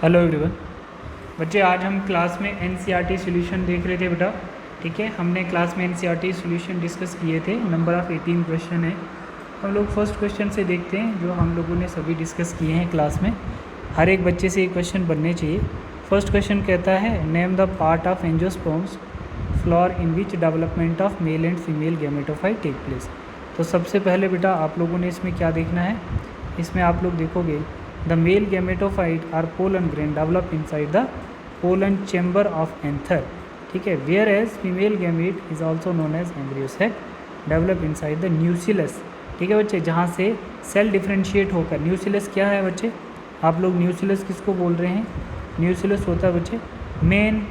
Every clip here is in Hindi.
Hello everyone. बच्चे आज हम क्लास में एनसीईआरटी सॉल्यूशन देख रहे थे बेटा। ठीक है, हमने क्लास में एनसीईआरटी सॉल्यूशन डिस्कस किए थे। नंबर ऑफ़ 18 क्वेश्चन है। हम लोग फर्स्ट क्वेश्चन से देखते हैं जो हम लोगों ने सभी डिस्कस किए हैं क्लास में। हर एक बच्चे से एक क्वेश्चन बनने चाहिए। फर्स्ट क्वेश्चन कहता है name the part of angiosperms flower in which development of male and female gametophyte take place. तो सबसे पहले बेटा आप लोगों ने इसमें क्या देखना है, इसमें आप लोग देखोगे the male gametophyte or pollen grain develop inside the pollen chamber of anther. ठीक है, whereas female gamete is also known as embryo sac develop inside the nucellus. ठीक है बच्चे, जहाँ से सेल डिफ्रेंशिएट होकर, न्यूसिलस क्या है बच्चे, आप लोग न्यूसिलस किसको बोल रहे हैं, न्यूसिलस होता है बच्चे मेन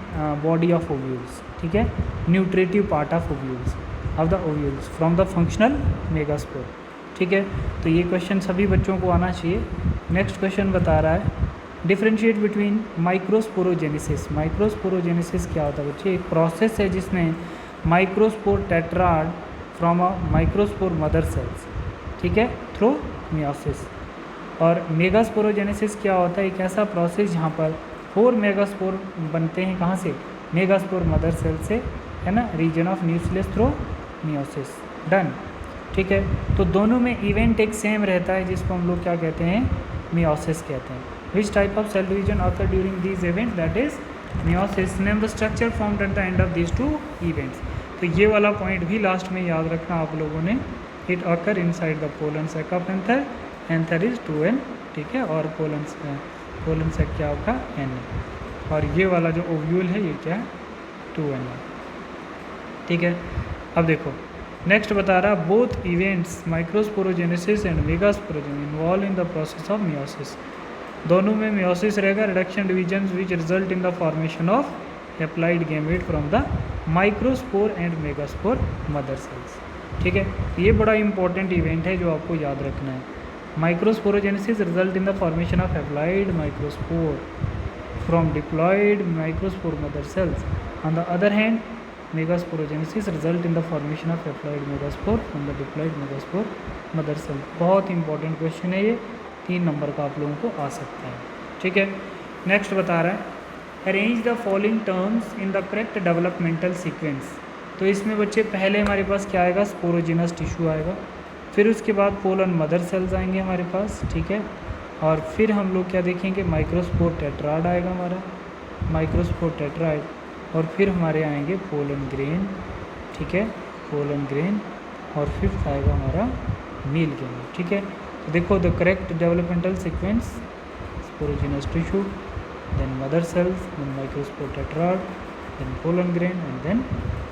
बॉडी ऑफ ओव्यूल्स। ठीक है, nutritive part of ovules of the ovules from the functional megaspore. ठीक है, तो ये क्वेश्चन सभी बच्चों को आना चाहिए। नेक्स्ट क्वेश्चन बता रहा है डिफ्रेंशिएट बिटवीन माइक्रोस्पोरोजेनेसिस। माइक्रोस्पोरोजेनेसिस क्या होता है बच्चे, एक प्रोसेस है जिसमें microspore tetrad from a microspore mother sales, ठीक है, थ्रू मियोसिस। और मेगास्पोरोजेनेसिस क्या होता है, एक ऐसा प्रोसेस जहाँ पर 4 मेगास्पोर बनते हैं, कहाँ से, मेगास्पोर मदर सेल से, है ना, region of nucleus through meiosis. Done. ठीक है, तो दोनों में इवेंट एक सेम रहता है जिसको हम लोग क्या कहते हैं, मियोसिस कहते हैं। Which type of cell division occur during this event, that is meiosis. Name the structure formed at the end of this 2 events. तो ये वाला पॉइंट भी लास्ट में याद रखना आप लोगों ने। It occur inside the pollen sake of anther, anther is 2n। ठीक है, और पोलन सेक क्या होगा, n। और ये वाला जो ओव्यूल है ये क्या है, 2n। ठीक है, अब देखो नेक्स्ट बता रहा both events microsporogenesis and megasporogenesis involve in the process of meiosis. दोनों में मियोसिस रहेगा, reduction division which result in the formation of applied gamete from the microspore and megaspore mother cells. ठीक है, ये बड़ा इंपॉर्टेंट इवेंट है जो आपको याद रखना है। Microsporogenesis result in the formation of haploid microspore from diploid microspore mother cells. On the other hand megasporogenesis result in the formation of haploid megaspore from the diploid megaspore mother cell. बहुत इंपॉर्टेंट क्वेश्चन है ये, 3 नंबर का आप लोगों को आ सकता है। ठीक है, नेक्स्ट बता रहा है arrange the following terms in the correct developmental sequence. तो इसमें बच्चे पहले हमारे पास क्या आएगा, स्पोरोजिनस टिश्यू आएगा, फिर उसके बाद पोलन मदर सेल्स आएंगे हमारे पास। ठीक है, और फिर हम लोग क्या देखेंगे, माइक्रोस्पोर टेट्राड आएगा हमारा, माइक्रोस्पोर टेट्राड, और फिर हमारे आएंगे पोलन ग्रेन। ठीक है, पोलन ग्रेन, और फिफ्थ आएगा हमारा मील ग्रेन। ठीक है, तो देखो the correct developmental sequence, sporogenous tissue, then mother cells, then microspore tetrad, then pollen grain and then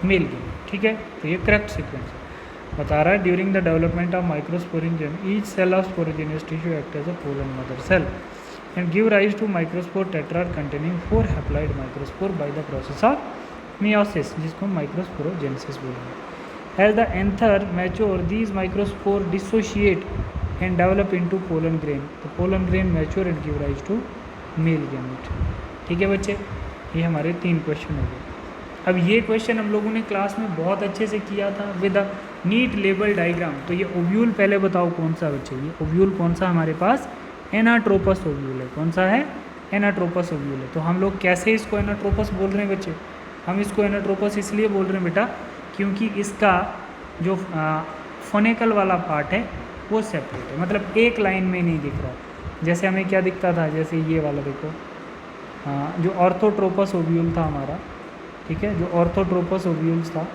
meal grain. ठीक है, तो ये करेक्ट सीक्वेंस बता रहा है। During the development of microsporangium each cell of sporogenous tissue act as a pollen mother cell and give rise to microspore tetrad containing 4 haploid microspore by the process of meiosis, जिसको microsporogenesis बोलेंगे। As the anther mature, these microspore dissociate and develop into pollen grain. The pollen grain mature and give rise to male gamete। ठीक है बच्चे, ये हमारे 3 क्वेश्चन हो गए। अब ये क्वेश्चन हम लोगों ने क्लास में बहुत अच्छे से किया था with a neat label diagram. तो ये ओव्यूल पहले बताओ कौन सा बच्चे, ये ओव्यूल कौन सा हमारे पास, एनाट्रोपस ओव्यूल है। कौन सा है, एनाट्रोपस ओव्यूल है। तो हम लोग कैसे इसको एनाट्रोपस बोल रहे हैं बच्चे, हम इसको एनाट्रोपस इसलिए बोल रहे हैं बेटा क्योंकि इसका जो फोनेकल वाला पार्ट है वो सेपरेट है, मतलब एक लाइन में नहीं दिख रहा। जैसे हमें क्या दिखता था, जैसे ये वाला देखो, जो ऑर्थोट्रोपस ओव्यूल था हमारा, ठीक है, जो ऑर्थोट्रोपस ओव्यूल्स था,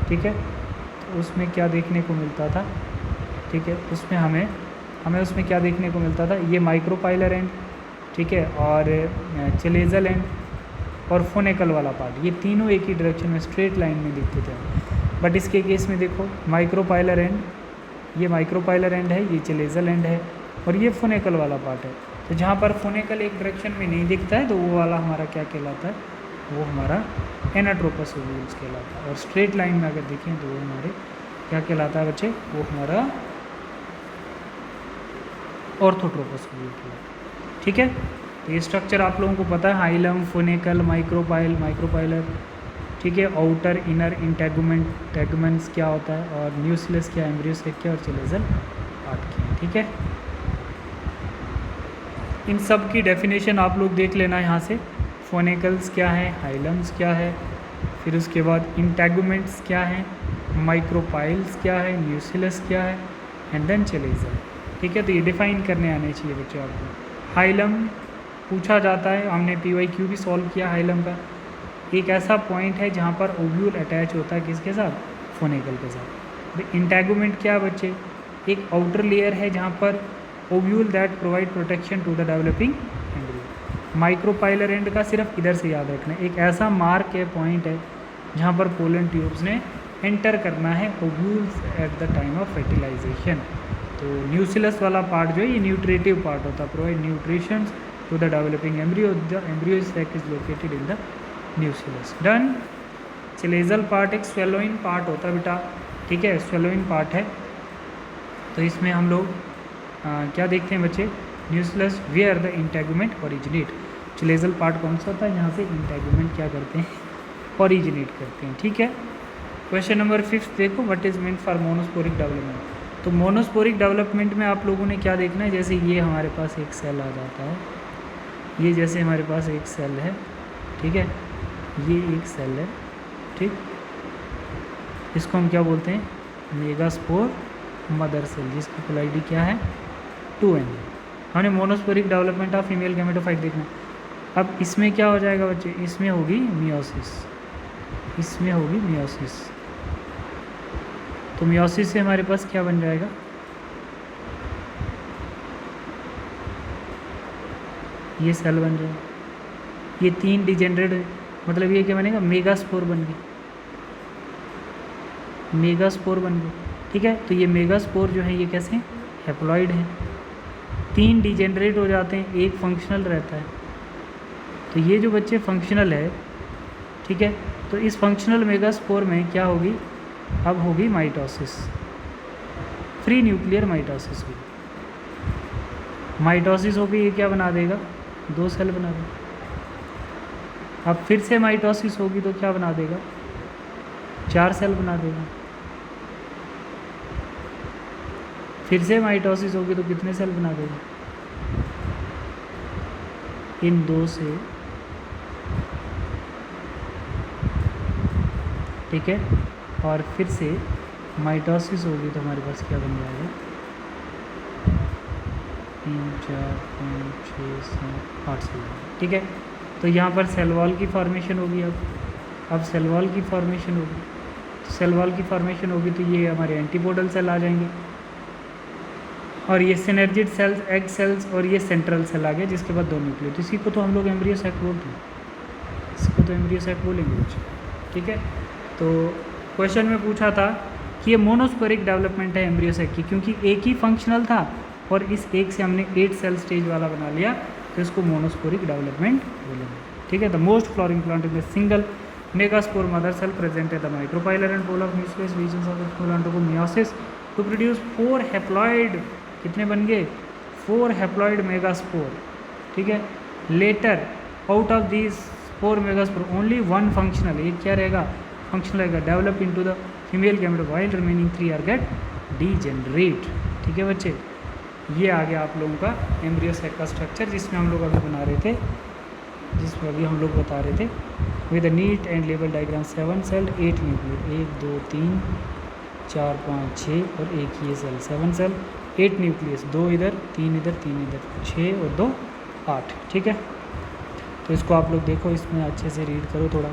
ठीक है, तो उसमें क्या देखने को मिलता था, ठीक है, उसमें हमें उसमें क्या देखने को मिलता था, ये माइक्रोपाइलर एंड, ठीक है, और चलेजल एंड और फोनेकल वाला पार्ट, ये तीनों एक ही डायरेक्शन में स्ट्रेट लाइन में दिखते थे। बट इसके केस में देखो माइक्रोपाइलर एंड, ये माइक्रोपाइलर एंड है, ये चलेजल एंड है, और ये फोनेकल वाला पार्ट है। तो जहाँ पर फोनेकल एक डायरेक्शन में नहीं दिखता है तो वो वाला हमारा क्या कहलाता है, वो हमारा एनाट्रोपस ओव्यूल्स कहलाता है। और स्ट्रेट लाइन में अगर देखें तो वो हमारे क्या कहलाता है बच्चे, वो हमारा ऑर्थोट्रोपस ओव्यूल कहलाता है। ठीक है, तो ये स्ट्रक्चर आप लोगों को पता है, हाइलम, फोनेकल, माइक्रोपाइलर, ठीक है, आउटर इनर इंटेगुमेंट, टेगमेंट्स क्या होता है, और न्यूक्लियस क्या, एम्ब्रियो सेक क्या, और चलेजल पार्ट क्या। ठीक है, इन सब की डेफिनेशन आप लोग देख लेना यहाँ से। फोनिकल्स क्या है, हाइलम्स क्या है, फिर उसके बाद इंटेगुमेंट्स क्या है, माइक्रोपाइल्स क्या है, न्यूसिलस क्या है, एंड देन चलेजल। ठीक है, तो ये डिफाइन करने आने चाहिए बच्चों आपको। हाइलम पूछा जाता है, हमने PYQ भी सॉल्व किया हाइलम का। एक ऐसा पॉइंट है जहाँ पर ओव्यूल अटैच होता है किसके साथ, फोनिकल के साथ। इंटेगुमेंट क्या बच्चे, एक आउटर लेयर है जहाँ पर ovule that provide protection to the developing embryo. Micropylar end का सिर्फ इधर से याद रखना है, एक ऐसा मार्क है, पॉइंट है जहाँ पर पोलन ट्यूब्स ने एंटर करना है ovules at the time of fertilization. तो न्यूसिलस वाला पार्ट जो है ये न्यूट्रेटिव पार्ट होता है, provide nutritions to the developing embryo, the embryo sac is located in the nucellus. Done. Chalazal part एक स्वेलोइन पार्ट होता है बेटा, ठीक है, स्वेलोइन पार्ट है। तो इसमें हम लोग क्या देखते हैं बच्चे, nucellus where the integument originate. Chalazal part कौन सा होता है, यहाँ से इंटेगुमेंट क्या करते हैं, ओरिजिनेट करते हैं। ठीक है, क्वेश्चन नंबर 5 देखो, what is mean for monosporic development. तो मोनोस्पोरिक डेवलपमेंट में आप लोगों ने क्या देखना है, जैसे ये हमारे पास एक सेल आ जाता है, ये जैसे हमारे पास एक सेल है, ठीक है, ये एक सेल है, ठीक, इसको हम क्या बोलते हैं, मेगास्पोर मदर सेल, जिसकी कोलाइडी क्या है 2n। हमने monosporic development of female gametophyte देखना। अब इसमें क्या हो जाएगा बच्चे, इसमें होगी मियोसिस, इसमें होगी मियोसिस। तो मियोसिस से हमारे पास क्या बन जाएगा, ये सेल बन जाएगा, ये 3 डिजेनरेट, मतलब ये क्या बनेगा, मेगास्पोर बन गई, मेगास्पोर बन गई। ठीक है, तो ये मेगास्पोर जो है ये कैसे, हैप्लॉइड है, 3 डिजेनरेट हो जाते हैं, एक फंक्शनल रहता है। तो ये जो बच्चे फंक्शनल है, ठीक है, तो इस फंक्शनल मेगास्पोर में क्या होगी, अब होगी माइटोसिस, फ्री न्यूक्लियर माइटोसिस होगी। माइटोसिस होगी, ये क्या बना देगा, 2 सेल बना देगा। अब फिर से माइटोसिस होगी तो क्या बना देगा, 4 सेल बना देगा। फिर से माइटोसिस होगी तो कितने सेल बना देगा, इन 2 से, ठीक है, और फिर से माइटोसिस होगी तो हमारे पास क्या बन जाएगा, 3 4 5 6 7 8 सेल। ठीक है, तो यहाँ पर सेल वॉल की फॉर्मेशन होगी। अब सेल वॉल की फॉर्मेशन होगी, तो सेल वॉल की फॉर्मेशन होगी तो ये हमारे एंटीपोडल सेल आ जाएंगे, और ये सिनर्जिड सेल्स, एग सेल्स, और ये सेंट्रल सेल आ गया, जिसके बाद 2 न्यूक्लियर। तो इसी को तो हम लोग एम्ब्रियो सैक बोलते हैं, इसको तो एम्ब्रियो सैक बोलेंगे बच्चे। ठीक है, तो क्वेश्चन में पूछा था कि ये मोनोस्पोरिक डेवलपमेंट है एम्ब्रियो सैक की, क्योंकि एक ही फंक्शनल था और इस एक से हमने 8 सेल स्टेज वाला बना लिया, तो इसको मोनोस्पोरिक डेवलपमेंट बोलेंगे। ठीक है, the most flowering plant in the single megaspore mother cell present है the micropylar end pole of nucleus regions of the plant को मियोसिस टू प्रोड्यूस 4 हैप्लॉइड, कितने बन गए, 4 हैप्लॉइड मेगास्पोर। ठीक है, later out of this 4 megaspore only 1 functional, एक क्या रहेगा, फंक्शनल रहेगा, develop into the female gameto while remaining 3 are get degenerate. ठीक है बच्चे, ये आ गया आप लोगों का एम्ब्रियो सैक का स्ट्रक्चर, जिसमें हम लोग अभी बना रहे थे, जिसमें अभी हम लोग बता रहे थे with neat and label diagram 7 cell 8 nuclear, 1 2 3 4 5 6 और एक ये सेल, 7 सेल 8 न्यूक्लियस, 2 इधर 3 इधर 3 इधर, 6 और 2 8। ठीक है, तो इसको आप लोग देखो, इसमें अच्छे से रीड करो थोड़ा।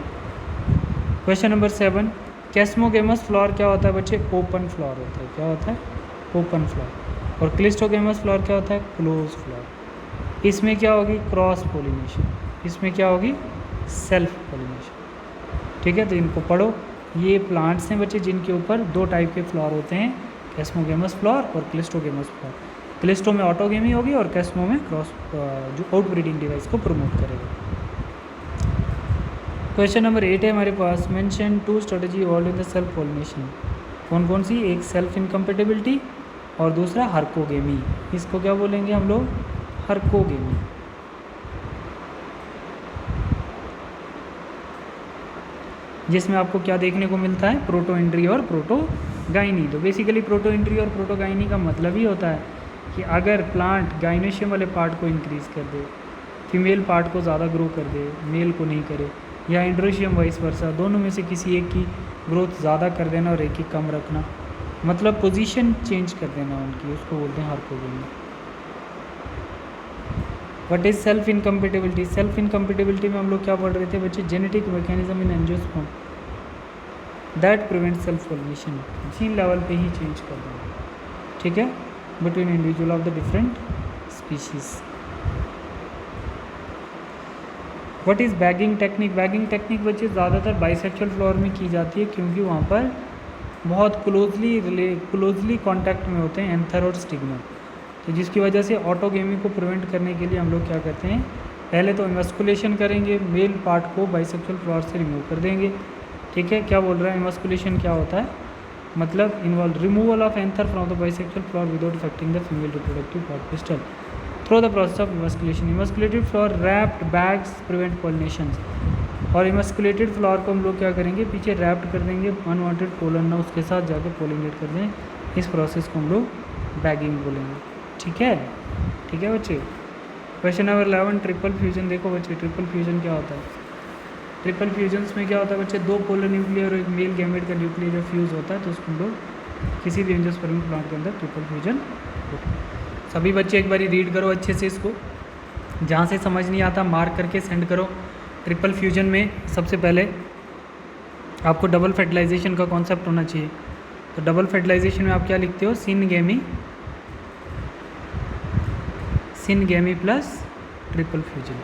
क्वेश्चन नंबर 7, कैस्मोगेमस फ्लावर क्या होता है बच्चे, ओपन फ्लावर होता है, क्या होता है, ओपन फ्लावर। और क्लिस्टोगेमस फ्लावर क्या होता है, क्लोज फ्लावर। इसमें क्या होगी, क्रॉस पोलिनेशन, इसमें क्या होगी, सेल्फ पोलिनेशन। ठीक है, तो इनको पढ़ो। ये प्लांट्स हैं बच्चे जिनके ऊपर 2 टाइप के फ्लावर होते हैं, कैस्मोगेमस फ्लावर और क्लिस्टोगेमस फ्लावर। क्लिस्टो में ऑटोगेमी होगी और कैस्मो में क्रॉस, जो आउटब्रीडिंग डिवाइस को प्रमोट करेगा। क्वेश्चन नंबर 8 है हमारे पास, mention 2 strategy evolve in the self pollination. कौन कौन सी, एक सेल्फ इनकम्पेटिबिलिटी और दूसरा हर्कोगेमी। इसको क्या बोलेंगे हम लोग, हर्कोगेमी। जिसमें आपको क्या देखने को मिलता है, प्रोटोइंट्री और प्रोटोगाइनी। तो बेसिकली प्रोटोइंट्री और प्रोटोगाइनी का मतलब ही होता है कि अगर प्लांट गाइनेशियम वाले पार्ट को इंक्रीज़ कर दे, फीमेल पार्ट को ज़्यादा ग्रो कर दे, मेल को नहीं करे, या एंड्रोशियम वाइस वर्सा, दोनों में से किसी एक की ग्रोथ ज़्यादा कर देना और एक की कम रखना, मतलब पोजीशन चेंज कर देना उनकी, उसको बोलते हैं herkogamy. What is self incompatibility? Self incompatibility में हम लोग क्या पढ़ रहे थे बच्चे? Genetic mechanism in angiosperm that prevent self pollination, gene level पे ही चेंज कर देना, ठीक है, between individual of the different species. What is bagging technique? Bagging technique बच्चे ज़्यादातर बाइसेक्सुअल फ्लावर में की जाती है, क्योंकि वहाँ पर बहुत क्लोजली कांटेक्ट में होते हैं एंथर और स्टिग्मा, तो जिसकी वजह से ऑटोगेमी को प्रिवेंट करने के लिए हम लोग क्या करते हैं, पहले तो इमस्कुलेशन करेंगे, मेल पार्ट को बाइसेक्सुअल फ्लावर से रिमूव कर देंगे, ठीक है। क्या बोल रहा है इमस्कुलेशन क्या होता है? मतलब involve removal of anther from the bisexual flower without affecting the female reproductive part pistil through the process of emasculation. Emasculated flower wrapped bags prevent pollination, और इमस्कुलेटेड फ्लावर को हम लोग क्या करेंगे, पीछे रैप्ड कर देंगे, अनवांटेड पोलन ना उसके साथ जाकर पोलिनेट कर दें, इस प्रोसेस को हम लोग बैगिंग बोलेंगे, ठीक है। ठीक है बच्चे। Question number 11 triple fusion. देखो बच्चे ट्रिपल फ्यूजन क्या होता है? ट्रिपल फ्यूजन्स में क्या होता है बच्चे? दो पोलर न्यूक्लियर और एक मेल गैमेट का न्यूक्लियर जब फ्यूज़ होता है तो उसको हम लोग किसी भी एंजियोस्पर्म प्लांट के अंदर ट्रिपल फ्यूजन होता है। सभी बच्चे एक बारी रीड करो अच्छे से इसको, जहाँ से समझ नहीं आता मार्क करके सेंड करो। ट्रिपल फ्यूजन में सबसे पहले आपको डबल फर्टिलाइजेशन का कॉन्सेप्ट होना चाहिए। तो डबल फर्टिलाइजेशन में आप क्या लिखते हो? सिनगेमी प्लस ट्रिपल फ्यूजन,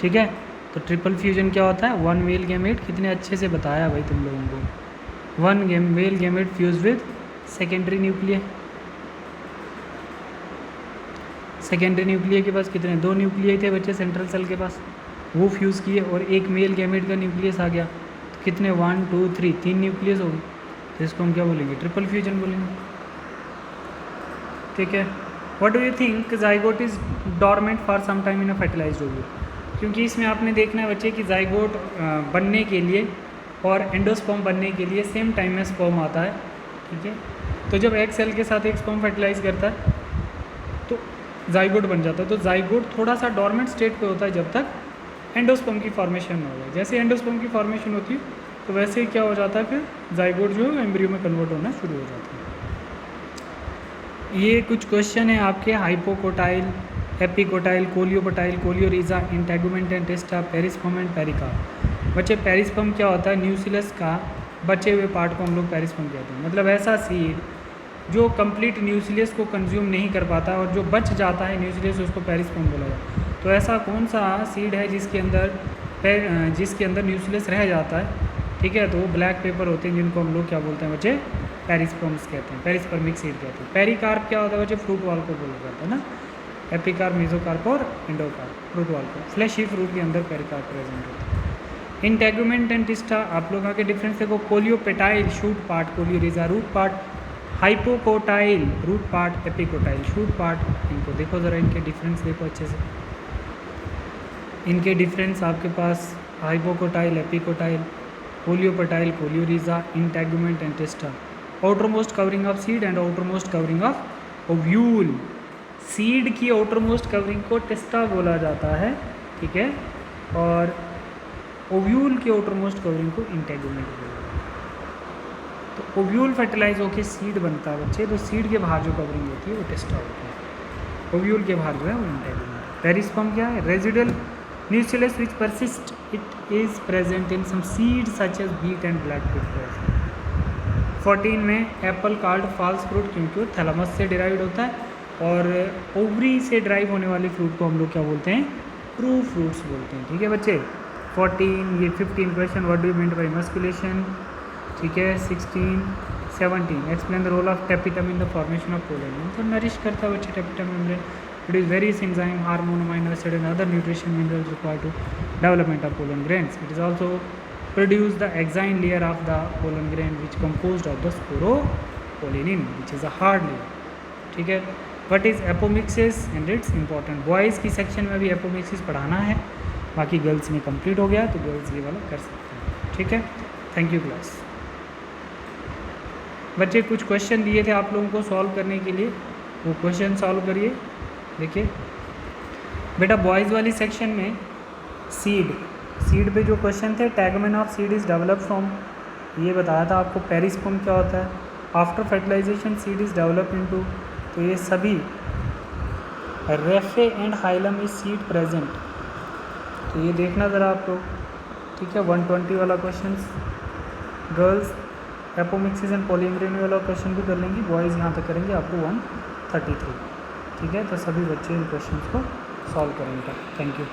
ठीक है। तो ट्रिपल फ्यूजन क्या होता है? वन मेल गैमेट, कितने अच्छे से बताया भाई तुम लोगों को, one male gamete fuse with secondary nuclear. Secondary nuclear के पास कितने? दो न्यूक्लियर थे बच्चे सेंट्रल सेल के पास, वो फ्यूज़ किए और एक मेल गैमेट का न्यूक्लियस आ गया, तो कितने? 1 2 3 तीन न्यूक्लियस हो गए, तो इसको हम क्या बोलेंगे? ट्रिपल फ्यूजन बोलेंगे, ठीक है। What do you think zygote is dormant for some time in a fertilized ovule? क्योंकि इसमें आपने देखना है बच्चे कि जाइगोट बनने के लिए और एंडोस्पर्म बनने के लिए सेम टाइम में स्पर्म आता है, ठीक है। तो जब एक सेल के साथ एक स्पर्म फर्टिलाइज करता है तो जाइगोट बन जाता है। तो जाइगोट थोड़ा सा डॉर्मेंट स्टेट पे होता है जब तक एंडोस्पर्म की फॉर्मेशन हो जाए। जैसे एंडोस्पर्म की फॉर्मेशन होती है तो वैसे ही क्या हो जाता है, फिर जाइगोट जो है एम्ब्रियो में कन्वर्ट होना शुरू हो जाता है। ये कुछ क्वेश्चन है आपके hypocotyl, epicotyl, coleoptile, coleorhiza, integument and testa, perisperm and pericarp. बच्चे पेरिस्पर्म क्या होता है? न्यूक्लियस का बचे हुए पार्ट को हम लोग पेरिस्पर्म कहते हैं। मतलब ऐसा सीड जो कंप्लीट न्यूक्लियस को कंज्यूम नहीं कर पाता और जो बच जाता है न्यूक्लियस, उसको पेरिस्पर्म बोला जाता है। तो ऐसा कौन सा सीड है जिसके अंदर न्यूक्लियस रह जाता है, ठीक है। तो वो ब्लैक पेपर होते हैं जिनको हम लोग क्या बोलते हैं बच्चे? पेरिस्पर्म्स कहते हैं, पेरिस्पर्मिक सीड कहते हैं। पेरिकार्प क्या होता है बच्चे? फ्रूट वॉल को बोला जाता है ना, एपिकार्प, मेसोकार्प और एंडोकार्प, फ्रूट वॉल को। फ्लैशी फ्रूट के अंदर पेरिकार्प प्रेजेंट होता है। इंटेगुमेंट एंड टिस्टा, आप लोगों के डिफरेंस देखो। Coleoptile shoot part, coleorhiza root part, hypocotyl root part, epicotyl shoot part. इनको देखो ज़रा, इनके डिफरेंस देखो अच्छे से। इनके डिफरेंस आपके पास hypocotyl, epicotyl, coleoptile, coleorhiza, integument and testa. Outermost covering of seed and outermost covering of ovule. Seed की आउटरमोस्ट कवरिंग को टिस्टा बोला जाता है, ठीक है, और ओव्यूल की आउटरमोस्ट कवरिंग को इंटेगुमेंट बोला जाता है। तो ओव्यूल फर्टिलाइज होकर सीड बनता है बच्चे, तो सीड के बाहर जो कवरिंग होती है वो टिस्टा होती है, ओव्यूल के बाहर जो है वो इंटेगुमेंट। पेरिस्पर्म क्या है? Residual nucleus which persist, it is present in some seed such as beet and black pepper. 14 में एप्पल कॉल्ड फॉल्स फ्रूट, क्योंकि वो थैलेमस से डिराइव्ड होता है, और ओवरी से ड्राइव होने वाले फ्रूट को हम लोग क्या बोलते हैं? ट्रू फ्रूट्स बोलते हैं, ठीक है बच्चे। 14 ये 15 question what do you mean by emasculation, ठीक है। 16 17 explain the role of tapetum in the formation of pollen. तो नरिश करता है बच्चे tapetum membrane, it is various enzyme, hormone, amino acid and other nutrition minerals required to development of pollen grains. It is also produce the exine layer of the pollen grain which composed of the sporopollenin which is a hard layer, ठीक है। what is apomixis and it's important। Boys की सेक्शन में भी एपोमिक्सिस पढ़ाना है, बाकी गर्ल्स में कंप्लीट हो गया तो गर्ल्स ये वाला कर सकते हैं, ठीक है। Thank you class. बच्चे कुछ क्वेश्चन दिए थे आप लोगों को सॉल्व करने के लिए, वो क्वेश्चन सॉल्व करिए। देखिए बेटा बॉयज़ वाली सेक्शन में सीड पे जो क्वेश्चन थे, tegmen of seed is develop from, ये बताया था आपको। पेरिस्पर्म क्या होता है, after fertilization seed is develop into, तो ये सभी raphe and hilum is seed present, तो ये देखना ज़रा आप लोग, ठीक है। 120 वाला question girls apomixis and polyembryony वाला क्वेश्चन भी कर लेंगे, बॉयज़ यहाँ तक करेंगे अप टू 133, ठीक है। तो सभी बच्चे इन क्वेश्चन को सॉल्व करेंगे। Thank you.